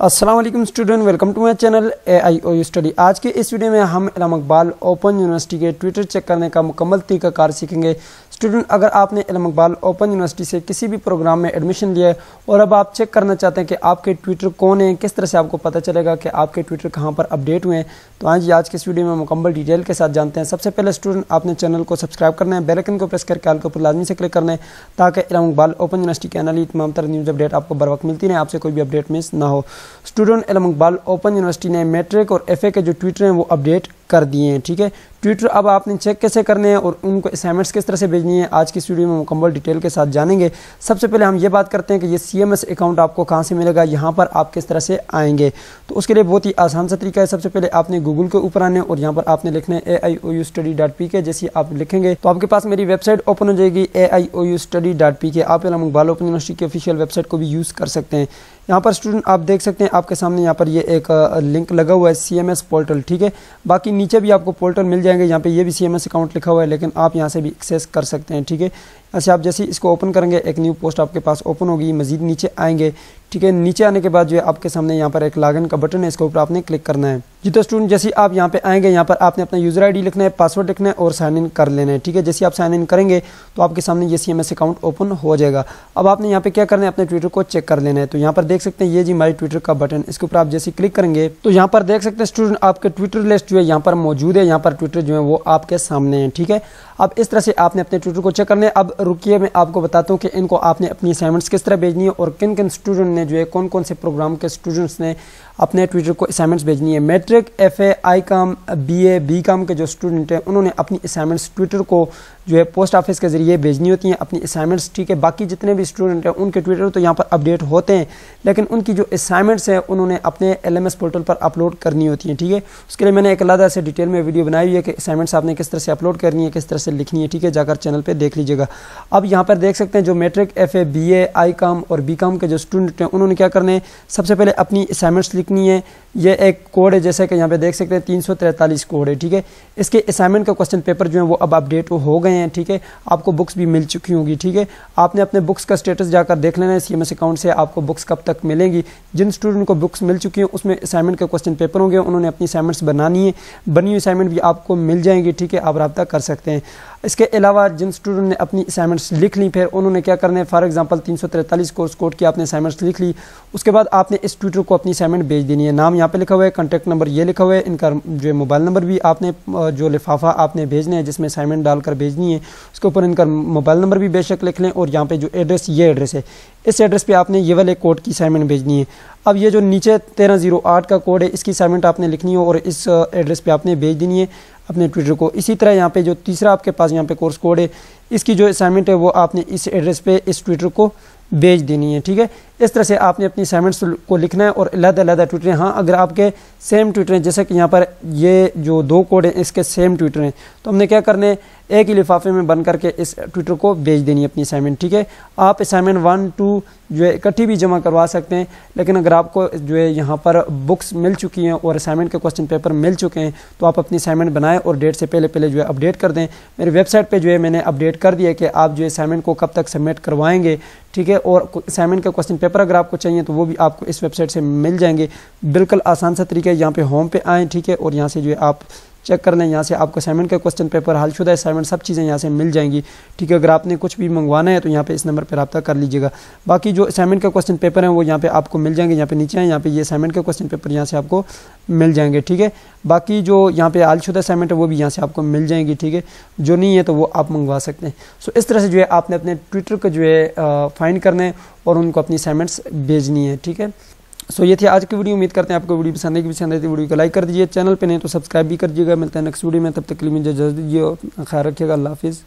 अस्सलाम वालेकुम student, welcome to my channel AIOU study. आज के इस वीडियो में हम इल्म इकबाल ओपन यूनिवर्सिटी के ट्विटर चेक करने का मुकम्मल तरीक़ाकार सीखेंगे। स्टूडेंट, अगर आपने इल्म इकबाल ओपन यूनिवर्सिटी से किसी भी प्रोग्राम में एडमिशन लिया है और अब आप चेक करना चाहते हैं कि आपके ट्विटर कौन है, किस तरह से आपको पता चलेगा कि आपके ट्विटर कहाँ पर अपडेट हुए हैं, तो आज के इस वीडियो में मुकम्मल डिटेल के साथ जानते हैं। सबसे पहले स्टूडेंट, आपने चैनल को सब्सक्राइब करना है, बेल आइकन को प्रेस करके ऑल के ऊपर लाजमी से क्लिक करना है ताकि इल्म इकबाल ओपन यूनिवर्सिटी के आने तमाम तरह न्यूज़ अपडेट आपको बर वक्त मिलती रहे, आपसे कोई भी अपडेट मिस ना हो। स्टूडेंट, इल्म इकबाल ओपन यूनिवर्सिटी ने मैट्रिक और FA के जो ट्विटर हैं वो अपडेट कर दिए हैं। ठीक है, ट्विटर अब आपने चेक कैसे करने हैं और उनको असाइनमेंट्स किस तरह से भेजनी है, आज की इस वीडियो में मुकम्मल डिटेल के साथ जानेंगे। सबसे पहले हम ये बात करते हैं कि ये CMS अकाउंट आपको कहाँ से मिलेगा, यहाँ पर आप किस तरह से आएंगे। तो उसके लिए बहुत ही आसान सा तरीका है। सबसे पहले आपने गूगल के ऊपर आने और यहाँ पर आपने लिखना है AIOUstudy.pk। जैसे आप लिखेंगे तो आपके पास मेरी वेबसाइट ओपन हो जाएगी AIOUstudy.pk। आप इल्म इकबाल ओपन यूनिवर्सिटी की ऑफिशियल वेबसाइट को भी यूज़ कर सकते हैं। यहाँ पर स्टूडेंट आप देख सकते हैं आपके सामने यहाँ पर ये एक लिंक लगा हुआ है CMS पोर्टल। ठीक है, बाकी नीचे भी आपको पोर्टल मिल जाएंगे, यहाँ पे ये भी CMS अकाउंट लिखा हुआ है, लेकिन आप यहाँ से भी एक्सेस कर सकते हैं। ठीक है, ऐसे आप जैसे इसको ओपन करेंगे एक न्यू पोस्ट आपके पास ओपन होगी। मजीद नीचे आएंगे, ठीक है, नीचे आने के बाद जो है आपके सामने यहाँ पर एक लॉगिन का बटन है, इसके ऊपर आपने क्लिक करना है। जी तो स्टूडेंट, जैसे आप यहाँ पे आएंगे, यहाँ पर आपने अपना यूजर ID लिखना है, पासवर्ड लिखना है और साइन इन कर लेना है। ठीक है, जैसे आप साइन इन करेंगे तो आपके सामने ये CMS अकाउंट ओपन हो जाएगा। अब आपने यहाँ पे क्या करना है, अपने ट्विटर को चेक कर लेना है। तो यहाँ पर देख सकते हैं ये जी माई ट्विटर का बटन, इसके ऊपर आप जैसे क्लिक करेंगे तो यहाँ पर देख सकते हैं स्टूडेंट आपके ट्विटर लिस्ट जो है यहाँ पर मौजूद है। यहाँ पर ट्विटर जो है वो आपके सामने है। ठीक है, अब इस तरह से आपने अपने ट्विटर को चेक करना है। अब रुकिए मैं आपको बताता हूँ कि इनको आपने अपनी असाइनमेंट्स किस तरह भेजनी है और किन किन स्टूडेंट ने जो है कौन कौन से प्रोग्राम के स्टूडेंट्स ने अपने ट्विटर को असाइनमेंट्स भेजनी है। Matric, FA, ICOM, BA, BCOM के जो स्टूडेंट हैं उन्होंने अपनी असाइनमेंट्स ट्विटर को जो है पोस्ट ऑफिस के जरिए भेजनी होती हैं अपनी असाइनमेंट्स। ठीक है, बाकी जितने भी स्टूडेंट हैं उनके ट्विटर तो यहाँ पर अपडेट होते हैं, लेकिन उनकी जो असाइनमेंट्स हैं उन्होंने अपने LMS पोर्टल पर अपलोड करनी होती हैं। ठीक है, उसके लिए मैंने एक अलग से डिटेल में वीडियो बनाई हुई है कि असाइनमेंट्स आपने किस तरह से अपलोड करनी है, किस तरह से लिखनी है। ठीक है, जाकर चैनल पर देख लीजिएगा। अब यहाँ पर देख सकते हैं जो मैट्रिक, FA, BA, ICOM और BCOM के जो स्टूडेंट हैं उन्होंने क्या करना है, सबसे पहले अपनी असाइनमेंट्स लिखनी है। ये एक कोड है, जैसे कि यहाँ पे देख सकते हैं 343 कोड है। ठीक है, इसके असाइनमेंट का क्वेश्चन पेपर जो है वो अब अपडेट हो गए हैं। ठीक है, आपको बुक्स भी मिल चुकी होंगी। ठीक है, आपने अपने बुक्स का स्टेटस जाकर देख लेना है CMS अकाउंट से, आपको बुक्स कब तक मिलेंगी। जिन स्टूडेंट को बुक्स मिल चुकी हैं उसमें असाइनमेंट के क्वेश्चन पेपर होंगे, उन्होंने अपनी असाइनमेंट्स बनानी है, बनी हुई असाइनमेंट भी आपको मिल जाएंगी। ठीक है, आप रब्ता कर सकते हैं। इसके अलावा जिन स्टूडेंट ने अपनी असाइनमेंट्स लिख ली, फिर उन्होंने क्या करना है, फॉर एग्जांपल 343 कोर्स कोड की आपने असाइनमेंट्स लिख ली, उसके बाद आपने इस ट्विटर को अपनी असाइनमेंट भेज देनी है। नाम यहाँ पे लिखा हुआ है, कॉन्टैक्ट नंबर ये लिखा हुआ है, इनका जो है मोबाइल नंबर भी आपने जो लिफाफा आपने भेजना है जिसमें असाइनमेंट डालकर भेजनी है उसके ऊपर इनका मोबाइल नंबर भी बेशक लिख लें, और यहाँ पे जो एड्रेस, ये एड्रेस है, इस एड्रेस पे आपने ये वाले कोड की असाइनमेंट भेजनी है। अब ये जो नीचे 1308 का कोड है, इसकी असाइनमेंट आपने लिखनी है और इस एड्रेस पे आपने भेज देनी है अपने ट्विटर को। इसी तरह यहाँ पे जो तीसरा आपके पास यहाँ पे कोर्स कोड है, इसकी जो असाइनमेंट है वो आपने इस एड्रेस पे इस ट्विटर को भेज देनी है। ठीक है, इस तरह से आपने अपनी असाइनमेंट्स को लिखना है और अलग-अलग ट्विटर हैं। हाँ, अगर आपके सेम ट्विटर हैं, जैसे कि यहाँ पर ये जो दो कोड हैं इसके सेम ट्विटर हैं, तो हमने क्या करना है, एक ही लिफाफे में बंद करके इस ट्विटर को भेज देनी है अपनी असाइनमेंट। ठीक है, आप असाइनमेंट 1, 2 जो है इकट्ठी भी जमा करवा सकते हैं, लेकिन अगर आपको जो है यहाँ पर बुक्स मिल चुकी हैं और असाइनमेंट के क्वेश्चन पेपर मिल चुके हैं तो आप अपनी असाइनमेंट बनाएं और डेट से पहले जो है अपडेट कर दें। मेरी वेबसाइट पे जो है मैंने अपडेट कर दिया कि आप जो है असाइनमेंट को कब तक सबमिट करवाएंगे। ठीक है, और असाइनमेंट का क्वेश्चन पेपर अगर आपको चाहिए तो वो भी आपको इस वेबसाइट से मिल जाएंगे। बिल्कुल आसान सा तरीका है, यहाँ पे होम पे आएँ। ठीक है, और यहाँ से जो है आप चेक कर लें, यहाँ से आपको असाइनमेंट का क्वेश्चन पेपर, हालशुदा असाइनमेंट, सब चीज़ें यहाँ से मिल जाएंगी। ठीक है, अगर आपने कुछ भी मंगवाना है तो यहाँ पे इस नंबर पर रब्ता कर लीजिएगा। बाकी जो असाइनमेंट का क्वेश्चन पेपर है वो यहाँ पे आपको मिल जाएंगे, यहाँ पे नीचे हैं, यहाँ पे ये असाइनमेंट का क्वेश्चन पेपर यहाँ से आपको मिल जाएंगे। ठीक है, बाकी जो यहाँ पे हालशुदा असाइनमेंट है वो भी यहाँ से आपको मिल जाएंगी। ठीक है, जो नहीं है तो वो आप मंगवा सकते हैं। सो इस तरह से जो है आपने अपने ट्विटर को जो है फाइंड करना है और उनको अपनी असाइनमेंट्स भेजनी है। ठीक है, सो ये थी आज की वीडियो। उम्मीद करते हैं आपको वीडियो पसंद आएगी। पसंद आई तो वीडियो को लाइक कर दीजिए, चैनल पे नहीं तो सब्सक्राइब भी कर दीजिएगा। मिलते हैं नेक्स्ट वीडियो में, तब तक के लिए मुझे इजाज़त दीजिए और ख्याल रखिएगा। अल्लाह हाफिज़।